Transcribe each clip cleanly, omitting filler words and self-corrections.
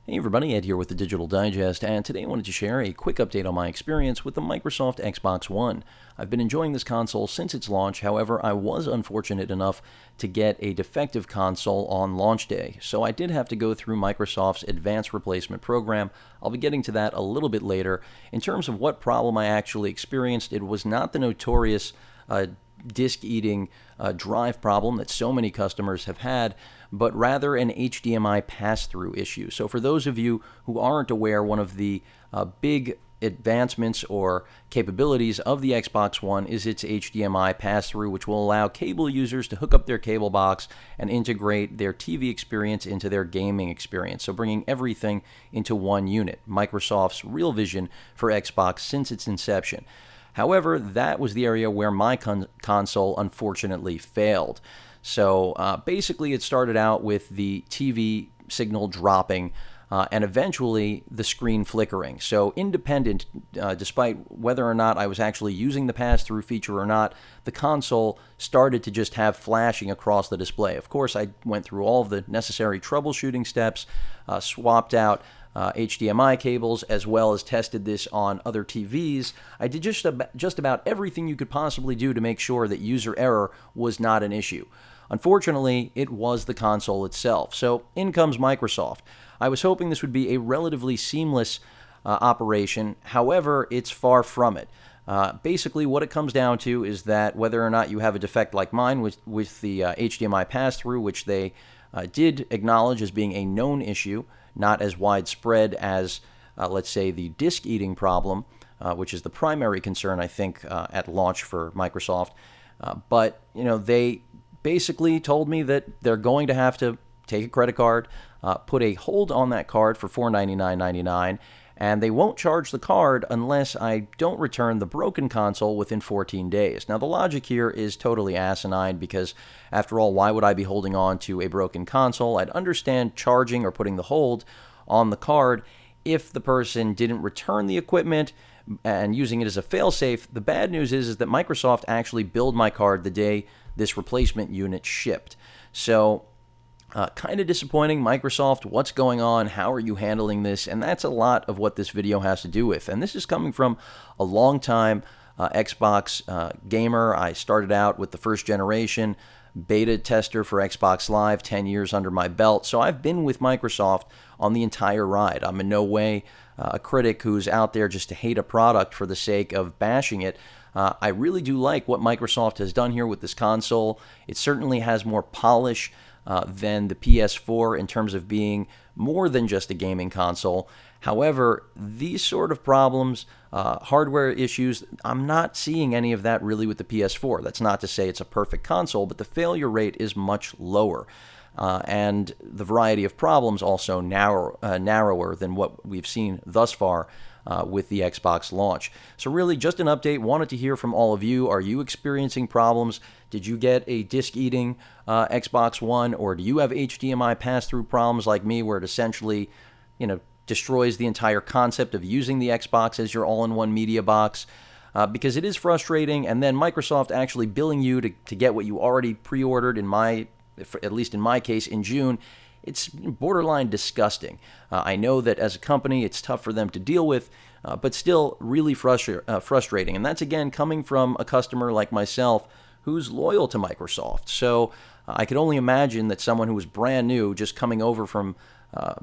Hey everybody, Ed here with the Digital Digest, and today I wanted to share a quick update on my experience with the Microsoft Xbox One. I've been enjoying this console since its launch, however, I was unfortunate enough to get a defective console on launch day, so I did have to go through Microsoft's advanced replacement program. I'll be getting to that a little bit later. In terms of what problem I actually experienced, it was not the notorious disk eating drive problem that so many customers have had, but rather an HDMI pass-through issue. So for those of you who aren't aware, one of the big advancements or capabilities of the Xbox One is its HDMI pass-through, which will allow cable users to hook up their cable box and integrate their TV experience into their gaming experience. So bringing everything into one unit, Microsoft's real vision for Xbox since its inception. However, that was the area where my console unfortunately failed. So basically it started out with the TV signal dropping and eventually the screen flickering. So independent, despite whether or not I was actually using the pass-through feature or not, the console started to just have flashing across the display. Of course, I went through all of the necessary troubleshooting steps, swapped out HDMI cables, as well as tested this on other TVs. I did just about everything you could possibly do to make sure that user error was not an issue. Unfortunately, it was the console itself. So in comes Microsoft. I was hoping this would be a relatively seamless operation. However, it's far from it. Basically, what it comes down to is that whether or not you have a defect like mine with the HDMI pass-through, which they did acknowledge as being a known issue, not as widespread as, let's say, the disk eating problem, which is the primary concern, I think, at launch for Microsoft. But, they basically told me that they're going to have to take a credit card, put a hold on that card for $499.99, and they won't charge the card unless I don't return the broken console within 14 days. Now, the logic here is totally asinine because, after all, why would I be holding on to a broken console? I'd understand charging or putting the hold on the card if the person didn't return the equipment and using it as a failsafe. The bad news is that Microsoft actually billed my card the day this replacement unit shipped. So kind of disappointing. Microsoft, what's going on? How are you handling this? And that's a lot of what this video has to do with. And this is coming from a long-time Xbox gamer. I started out with the first generation beta tester for Xbox Live, 10 years under my belt. So I've been with Microsoft on the entire ride. I'm in no way a critic who's out there just to hate a product for the sake of bashing it. I really do like what Microsoft has done here with this console. It certainly has more polish than the PS4 in terms of being more than just a gaming console. However, these sort of problems, hardware issues, I'm not seeing any of that really with the PS4. That's not to say it's a perfect console, but the failure rate is much lower. And the variety of problems also narrower than what we've seen thus far with the Xbox launch. So really just an update. Wanted to hear from all of you. Are you experiencing problems? Did you get a disk eating Xbox One, or do you have HDMI pass-through problems like me where it essentially, destroys the entire concept of using the Xbox as your all-in-one media box? Because it is frustrating, and then Microsoft actually billing you to get what you already pre-ordered, at least in my case, in June. It's borderline disgusting. I know that as a company, it's tough for them to deal with, but still really frustrating. And that's, again, coming from a customer like myself who's loyal to Microsoft. So I could only imagine that someone who was brand new, just coming over from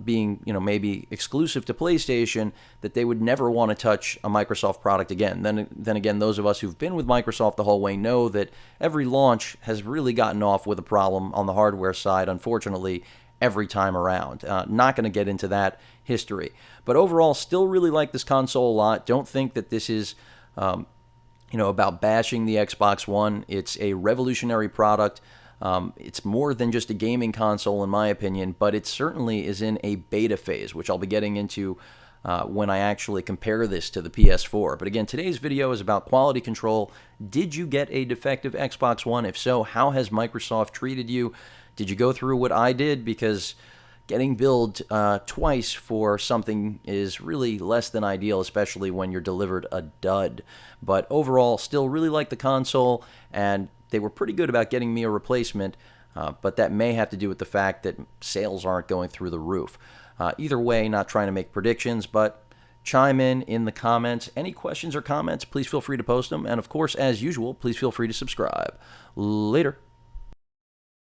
being, maybe exclusive to PlayStation, that they would never want to touch a Microsoft product again. Then again, those of us who've been with Microsoft the whole way know that every launch has really gotten off with a problem on the hardware side, unfortunately, every time around. Not going to get into that history. But overall, still really like this console a lot. Don't think that this is, about bashing the Xbox One. It's a revolutionary product. It's more than just a gaming console, in my opinion, but it certainly is in a beta phase, which I'll be getting into when I actually compare this to the PS4. But again, today's video is about quality control. Did you get a defective Xbox One? If so, how has Microsoft treated you? Did you go through what I did? Because getting billed twice for something is really less than ideal, especially when you're delivered a dud. But overall, still really like the console, and they were pretty good about getting me a replacement, but that may have to do with the fact that sales aren't going through the roof. Either way, not trying to make predictions, but chime in the comments. Any questions or comments, please feel free to post them. And of course, as usual, please feel free to subscribe. Later.